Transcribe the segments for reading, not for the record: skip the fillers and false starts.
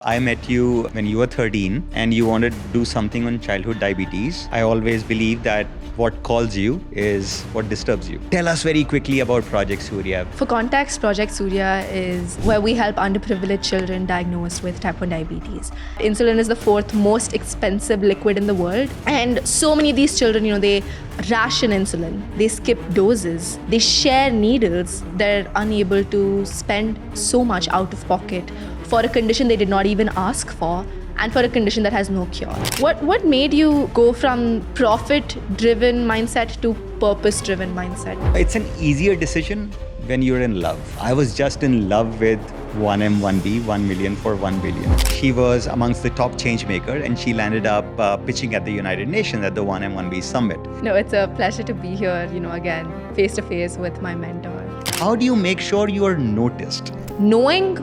I met you when you were 13 and you wanted to do something on childhood diabetes. I always believe that what calls you is what disturbs you. Tell us very quickly about Project Surya. For context, Project Surya is where we help underprivileged children diagnosed with type 1 diabetes. Insulin is the fourth most expensive liquid in the world. And so many of these children, they ration insulin, they skip doses, they share needles, they're unable to spend so much out of pocket for a condition they did not even ask for, and for a condition that has no cure. What made you go from profit-driven mindset to purpose-driven mindset? It's an easier decision when you're in love. I was just in love with 1M1B, 1 million for 1 billion. She was amongst the top changemaker and she landed up pitching at the United Nations at the 1M1B summit. No, it's a pleasure to be here, again, face-to-face with my mentor. How do you make sure you are noticed? Knowing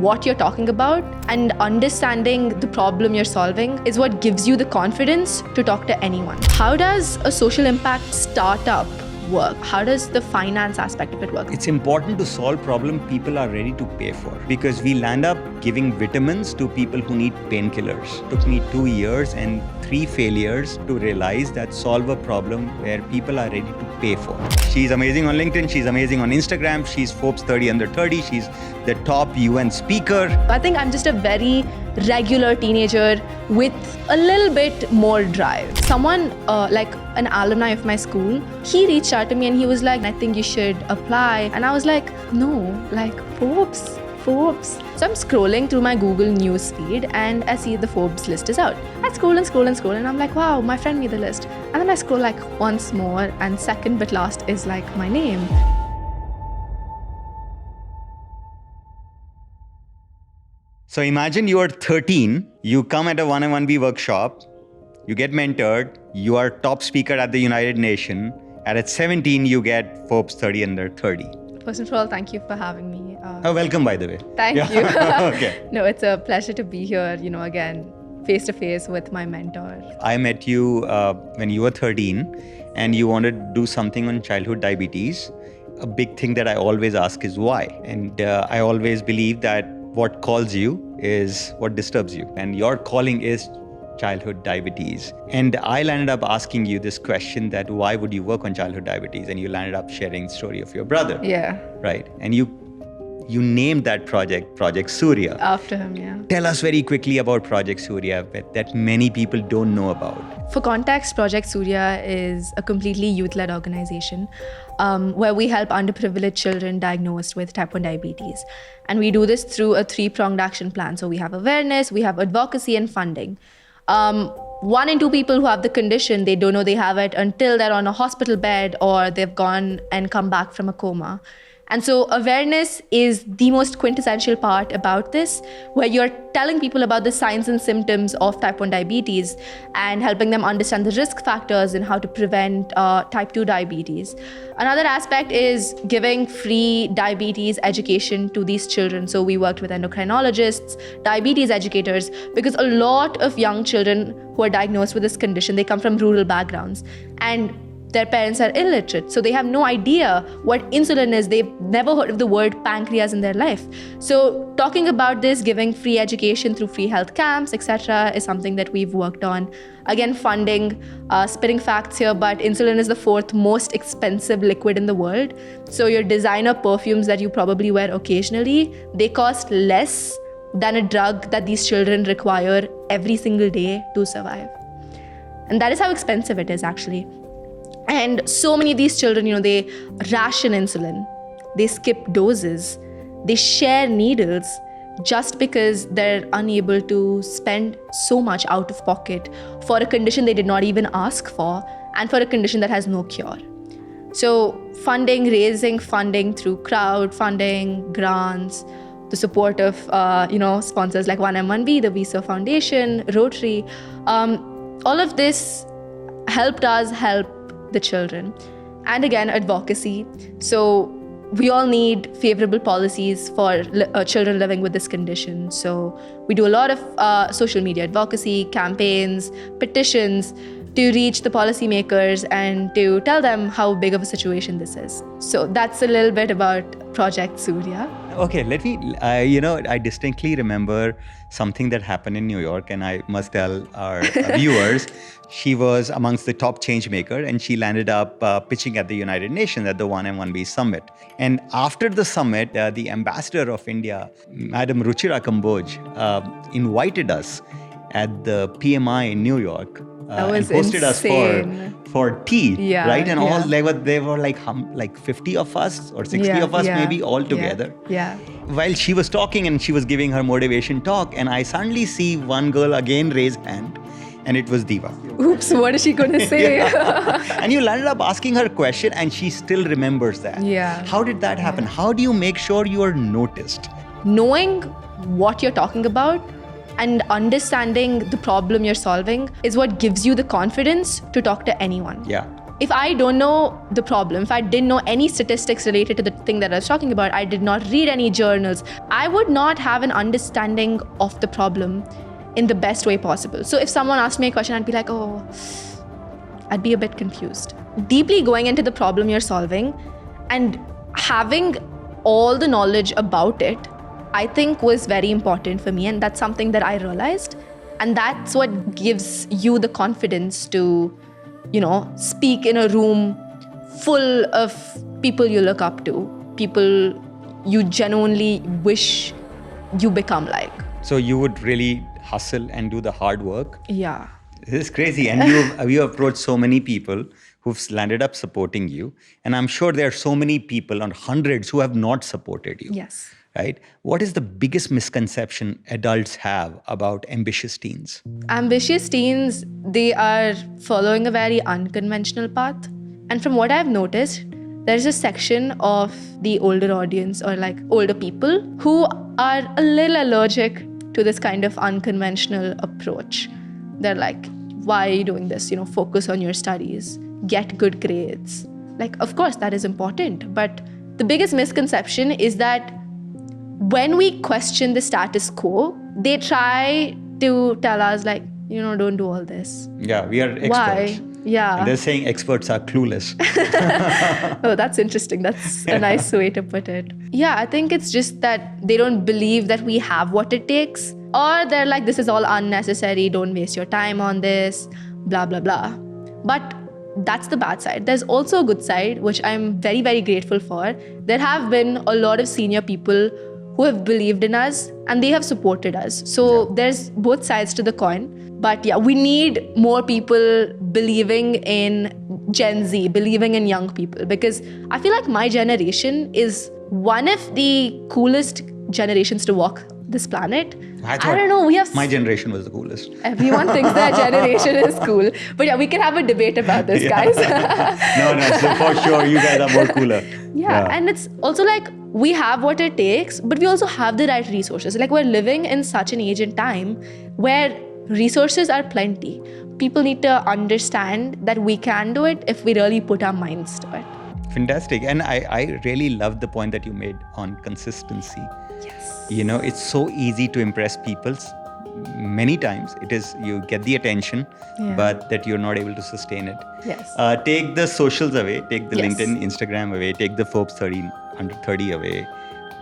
what you're talking about and understanding the problem you're solving is what gives you the confidence to talk to anyone. How does a social impact startup work? How does the finance aspect of it work? It's important to solve problem people are ready to pay for, because we land up giving vitamins to people who need painkillers. It took me 2 years and 3 failures to realize that solve a problem where people are ready to pay for. She's amazing on LinkedIn, she's amazing on Instagram, she's Forbes 30 under 30, she's the top UN speaker. I think I'm just a very regular teenager with a little bit more drive. Someone like an alumni of my school, he reached out to me and he was like, I think you should apply. And I was like, no, like Forbes. So I'm scrolling through my Google news feed and I see the Forbes list is out. I scroll and I'm like, wow, my friend made the list. And then I scroll like once more and second but last is like my name. So imagine you are 13, you come at a 1M1B workshop, you get mentored, you are top speaker at the United Nations, and at 17 you get Forbes 30 under 30. First of all, thank you for having me. Welcome, by the way. Thank you. Okay. No, it's a pleasure to be here, again, face-to-face with my mentor. I met you when you were 13 and you wanted to do something on childhood diabetes. A big thing that I always ask is why. And I always believe that what calls you is what disturbs you. And your calling is childhood diabetes. And I landed up asking you this question that why would you work on childhood diabetes? And you landed up sharing the story of your brother. Yeah. Right. And you named that project Project Surya. After him, yeah. Tell us very quickly about Project Surya that many people don't know about. For context, Project Surya is a completely youth-led organization where we help underprivileged children diagnosed with type 1 diabetes. And we do this through a 3-pronged action plan. So we have awareness, we have advocacy and funding. 1 in 2 people who have the condition, they don't know they have it until they're on a hospital bed or they've gone and come back from a coma. And so awareness is the most quintessential part about this, where you're telling people about the signs and symptoms of type 1 diabetes and helping them understand the risk factors and how to prevent type 2 diabetes. Another aspect is giving free diabetes education to these children. So we worked with endocrinologists, diabetes educators, because a lot of young children who are diagnosed with this condition, they come from rural backgrounds. And their parents are illiterate, so they have no idea what insulin is. They've never heard of the word pancreas in their life. So talking about this, giving free education through free health camps, etc., is something that we've worked on. Again, funding, spitting facts here, but insulin is the 4th most expensive liquid in the world. So your designer perfumes that you probably wear occasionally, they cost less than a drug that these children require every single day to survive. And that is how expensive it is, actually. And so many of these children, they ration insulin, they skip doses, they share needles just because they're unable to spend so much out of pocket for a condition they did not even ask for, and for a condition that has no cure. So raising funding through crowdfunding, grants, the support of sponsors like 1M1B, the Visa Foundation, Rotary, all of this helped us help the children. And again, advocacy. So we all need favorable policies for children living with this condition. So we do a lot of social media advocacy, campaigns, petitions to reach the policymakers and to tell them how big of a situation this is. So that's a little bit about Project Surya. Okay, let me, I distinctly remember something that happened in New York, and I must tell our viewers, she was amongst the top changemaker, and she landed up pitching at the United Nations at the 1M1B summit. And after the summit, the ambassador of India, Madam Ruchira Kamboj, invited us at the PMI in New York. And hosted insane. us for tea, right? And all they were like 50 of us or 60 of us maybe all together. Yeah. While she was talking and she was giving her motivation talk, and I suddenly see one girl again raise hand, and it was Divaa. Oops, what is she going to say? And you landed up asking her a question, and she still remembers that. Yeah. How did that happen? How do you make sure you are noticed? Knowing what you're talking about and understanding the problem you're solving is what gives you the confidence to talk to anyone. Yeah. If I don't know the problem, if I didn't know any statistics related to the thing that I was talking about, I did not read any journals, I would not have an understanding of the problem in the best way possible. So if someone asked me a question, I'd be like, oh, I'd be a bit confused. Deeply going into the problem you're solving and having all the knowledge about it, I think was very important for me, and that's something that I realized, and that's what gives you the confidence to, speak in a room full of people you look up to, people you genuinely wish you become like. So you would really hustle and do the hard work. Yeah. This is crazy. And you approached so many people who've landed up supporting you, and I'm sure there are so many people, or hundreds, who have not supported you. Yes. Right? What is the biggest misconception adults have about ambitious teens? Ambitious teens, they are following a very unconventional path. And from what I've noticed, there's a section of the older audience or like older people who are a little allergic to this kind of unconventional approach. They're like, why are you doing this? Focus on your studies, get good grades. Like, of course, that is important. But the biggest misconception is that when we question the status quo, they try to tell us like, don't do all this. Yeah, we are experts. Why? Yeah. And they're saying experts are clueless. Oh, that's interesting. That's a nice way to put it. Yeah, I think it's just that they don't believe that we have what it takes. Or they're like, this is all unnecessary. Don't waste your time on this, blah, blah, blah. But that's the bad side. There's also a good side, which I'm very, very grateful for. There have been a lot of senior people who have believed in us and they have supported us. So there's both sides to the coin. But yeah, we need more people believing in Gen Z, believing in young people, because I feel like my generation is one of the coolest generations to walk this planet. I don't know, my generation was the coolest. Everyone thinks their generation is cool. But yeah, we can have a debate about this, guys. No, so for sure, you guys are more cooler. Yeah, and it's also like, we have what it takes, but we also have the right resources. Like, we're living in such an age and time where resources are plenty. People need to understand that we can do it if we really put our minds to it. Fantastic. And I really love the point that you made on consistency. Yes. It's so easy to impress people. Many times it is you get the attention, but that you're not able to sustain it. Yes. Take the socials away, take the LinkedIn, Instagram away, take the Forbes 30 under 30 away.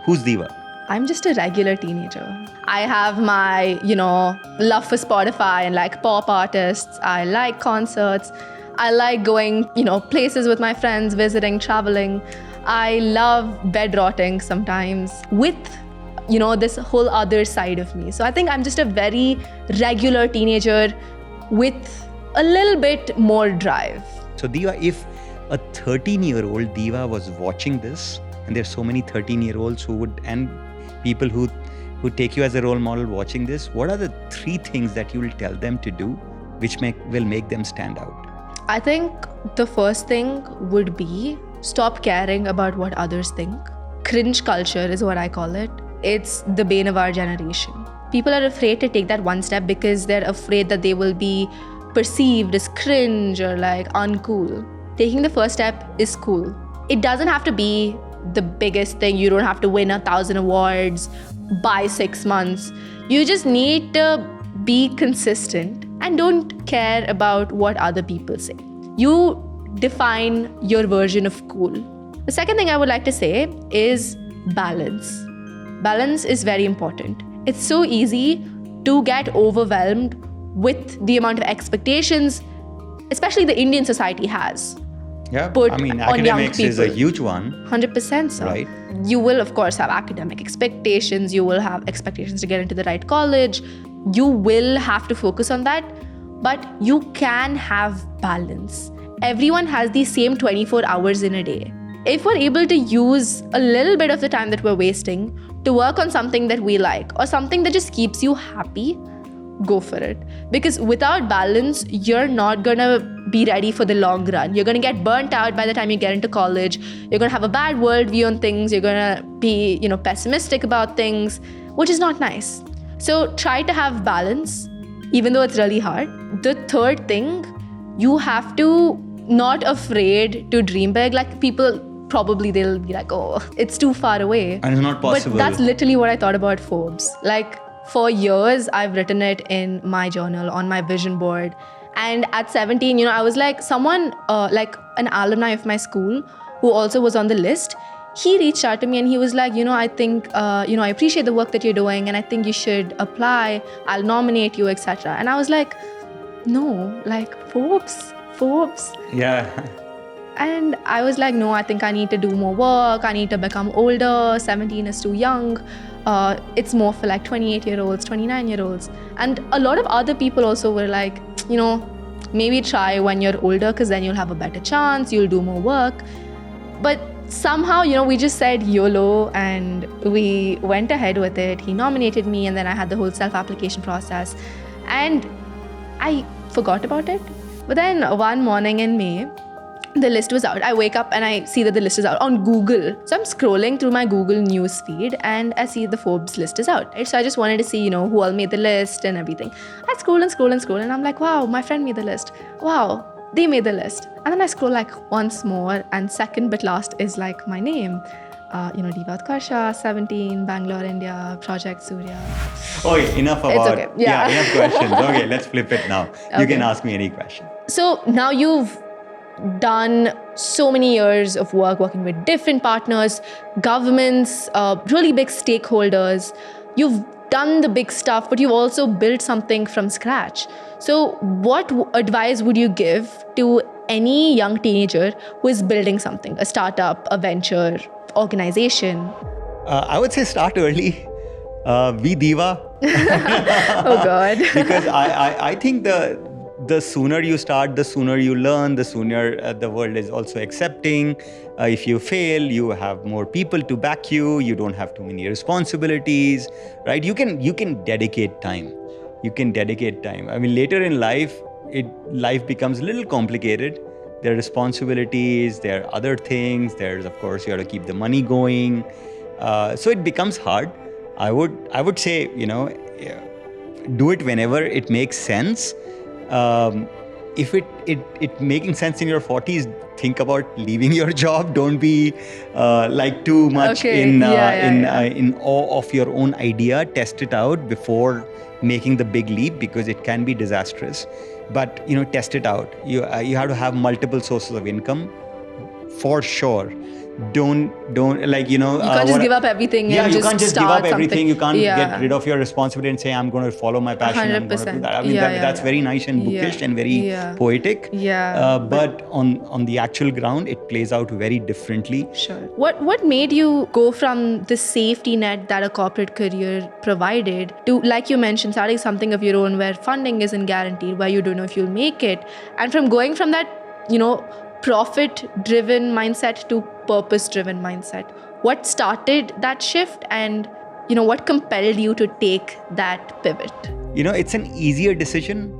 Who's Divaa? I'm just a regular teenager. I have my, love for Spotify and like pop artists. I like concerts. I like going, places with my friends, visiting, traveling. I love bed rotting sometimes with, this whole other side of me. So I think I'm just a very regular teenager with a little bit more drive. So Divaa, if a 13-year-old Divaa was watching this, and there's so many 13-year-olds who would, and people who take you as a role model watching this, what are the 3 things that you will tell them to do which will make them stand out? I think the first thing would be stop caring about what others think. Cringe culture is what I call it. It's the bane of our generation. People are afraid to take that one step because they're afraid that they will be perceived as cringe or like uncool. Taking the first step is cool. It doesn't have to be the biggest thing. You don't have to win 1,000 awards by 6 months. You just need to be consistent and don't care about what other people say. You define your version of cool. The second thing I would like to say is balance. Balance is very important. It's so easy do get overwhelmed with the amount of expectations, especially the Indian society has. Yeah, Put I mean, on young academics is a people. huge one. 100%, sir. Right. You will, of course, have academic expectations. You will have expectations to get into the right college. You will have to focus on that. But you can have balance. Everyone has the same 24 hours in a day. If we're able to use a little bit of the time that we're wasting to work on something that we like or something that just keeps you happy, go for it. Because without balance, you're not gonna be ready for the long run. You're gonna get burnt out by the time you get into college. You're gonna have a bad worldview on things. You're gonna be, pessimistic about things, which is not nice. So try to have balance, even though it's really hard. The third thing, you have to not afraid to dream big. Like people probably they'll be like, oh, it's too far away. And it's not possible. But that's literally what I thought about Forbes. Like for years, I've written it in my journal, on my vision board. And at 17, I was like someone, like an alumni of my school who also was on the list. He reached out to me and he was like, I think, I appreciate the work that you're doing and I think you should apply. I'll nominate you, etc. And I was like, no, like Forbes. Yeah. And I was like, no, I think I need to do more work. I need to become older. 17 is too young. It's more for like 28-year-olds, 29-year-olds. And a lot of other people also were like, maybe try when you're older because then you'll have a better chance. You'll do more work. But somehow, we just said YOLO and we went ahead with it. He nominated me and then I had the whole self-application process. And I forgot about it. But then one morning in May, the list was out. I wake up and I see that the list is out on Google. So I'm scrolling through my Google news feed and I see the Forbes list is out. Right? So I just wanted to see, who all made the list and everything. I scroll and I'm like, wow, my friend made the list. Wow, they made the list. And then I scroll like once more and second but last is like my name. Divaa Uthkarsha, 17, Bangalore, India, Project Surya. Okay, enough about... It's okay. Yeah. Enough questions. Okay, let's flip it now. You can ask me any question. So now you've done so many years of work working with different partners, governments, really big stakeholders. You've done the big stuff, but you've also built something from scratch. So what advice would you give to any young teenager who is building something, a startup, a venture, organization? I would say start early. Be Divaa. Oh God. Because I think the sooner you start, the sooner you learn, the sooner the world is also accepting. If you fail, you have more people to back you. You don't have too many responsibilities, right? You can dedicate time. I mean, later in life, life becomes a little complicated. There are responsibilities, there are other things. There's, of course, you have to keep the money going. So it becomes hard. I would say, do it whenever it makes sense. If it making sense in your 40s, think about leaving your job. Don't be like too much in awe of your own idea. Test it out before making the big leap because it can be disastrous. But test it out. You have to have multiple sources of income for sure. Don't like you can't just give up everything. Yeah, and you can't just give up everything. You can't Yeah. get rid of your responsibility and say I'm going to follow my passion. 100%. I'm going to do that. I mean, that's very nice and bookish and very poetic. Yeah. But on the actual ground, it plays out very differently. Sure. What made you go from the safety net that a corporate career provided to, like you mentioned, starting something of your own where funding isn't guaranteed, where you don't know if you'll make it, and from going from that, profit-driven mindset to purpose-driven mindset? What started that shift and, what compelled you to take that pivot? It's an easier decision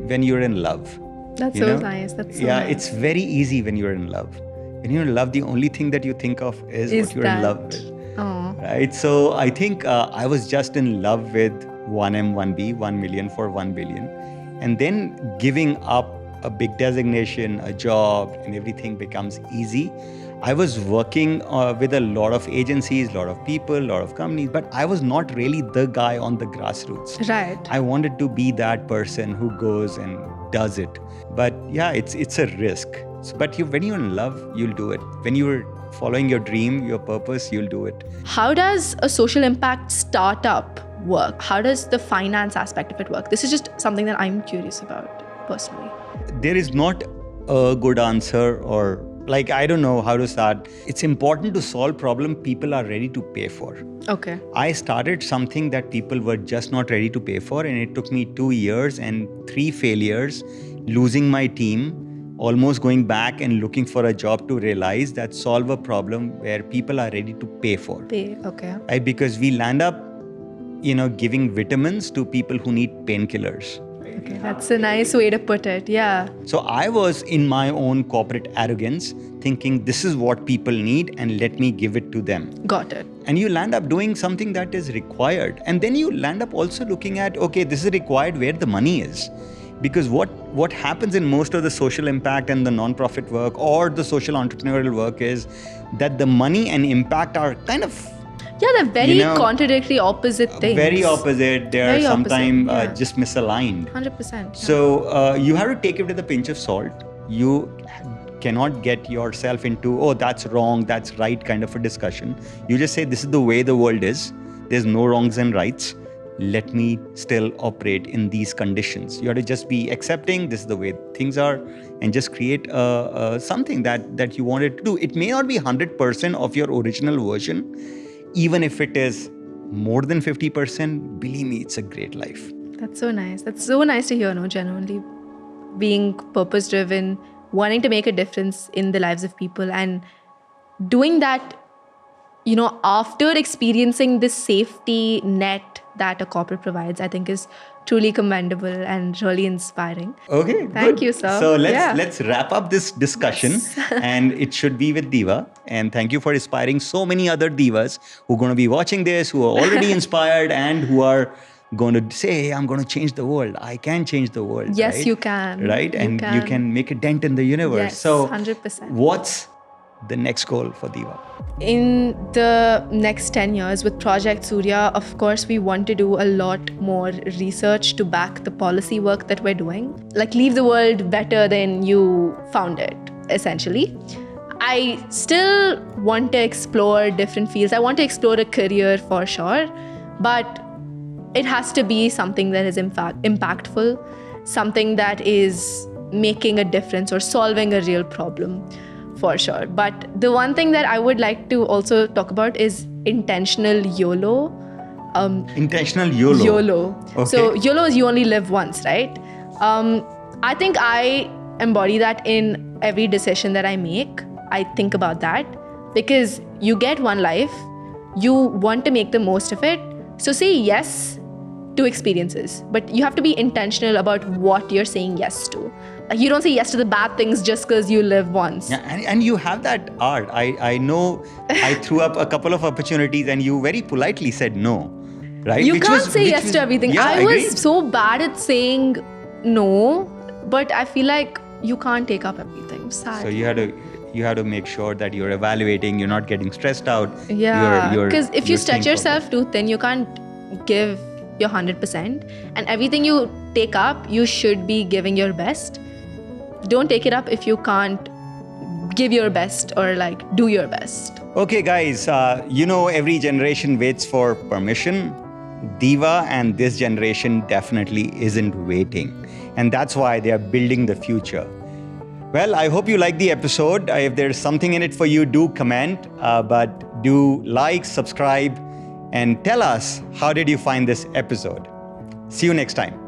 when you're in love. That's so nice. That's so nice. It's very easy when you're in love. When you're in love, the only thing that you think of is what you're in love with. Oh. Right? So I think I was just in love with 1M, 1B, 1 million for 1 billion. And then giving up a big designation, a job, and everything becomes easy. I was working with a lot of agencies, a lot of people, a lot of companies, but I was not really the guy on the grassroots. Right. I wanted to be that person who goes and does it. But yeah, it's a risk. But when you're in love, you'll do it. When you're following your dream, your purpose, you'll do it. How does a social impact startup work? How does the finance aspect of it work? This is just something that I'm curious about personally. There is not a good answer, or like, I don't know how to start. It's important to solve problem people are ready to pay for. Okay. I started something that people were just not ready to pay for, and it took me 2 years and 3 failures, losing my team, almost going back and looking for a job to realize that solve a problem where people are ready to pay for. Okay. Right? Because we land up, giving vitamins to people who need painkillers. Okay, that's a nice way to put it. Yeah. So I was in my own corporate arrogance thinking this is what people need and let me give it to them. Got it. And you land up doing something that is required. And then you land up also looking at, okay, this is required where the money is. Because what happens in most of the social impact and the non-profit work or the social entrepreneurial work is that the money and impact are kind of, yeah, they're very contradictory, opposite things. Very opposite. They are sometimes just misaligned. 100%. Yeah. So you have to take it with a pinch of salt. You cannot get yourself into, oh, that's wrong, that's right kind of a discussion. You just say, this is the way the world is. There's no wrongs and rights. Let me still operate in these conditions. You have to just be accepting this is the way things are and just create something that you wanted to do. It may not be 100% of your original version. Even if it is more than 50%, believe me, it's a great life. That's so nice. That's so nice to hear, genuinely being purpose-driven, wanting to make a difference in the lives of people and doing that, after experiencing this safety net that a corporate provides, I think is truly commendable and really inspiring. Okay, Thank you, sir. So let's wrap up this discussion. Yes. And it should be with Divaa. And thank you for inspiring so many other Divas who are going to be watching this, who are already inspired and who are going to say, hey, I'm going to change the world. I can change the world. Yes, right? you can. Right? And you can make a dent in the universe. Yes, so 100%. What's the next goal for Divaa? In the next 10 years with Project Surya, of course, we want to do a lot more research to back the policy work that we're doing. Like, leave the world better than you found it, essentially. I still want to explore different fields. I want to explore a career for sure, but it has to be something that is impactful, something that is making a difference or solving a real problem. For sure. But the one thing that I would like to also talk about is intentional YOLO. Intentional YOLO. YOLO. Okay. So YOLO is you only live once, right? I think I embody that in every decision that I make. I think about that because you get one life, you want to make the most of it. So say yes to experiences, but you have to be intentional about what you're saying yes to. You don't say yes to the bad things just because you live once. Yeah, and you have that art. I know I threw up a couple of opportunities and you very politely said no, right? You can't say yes to everything. Yeah, I was so bad at saying no, but I feel like you can't take up everything. Sad. So you have to make sure that you're evaluating, you're not getting stressed out. Yeah, because if you stretch yourself too thin, you can't give your 100%. And everything you take up, you should be giving your best. Don't take it up if you can't give your best or do your best. Okay, guys, every generation waits for permission. Divaa and this generation definitely isn't waiting. And that's why they are building the future. Well, I hope you liked the episode. If there's something in it for you, do comment, but do like, subscribe, and tell us how did you find this episode. See you next time.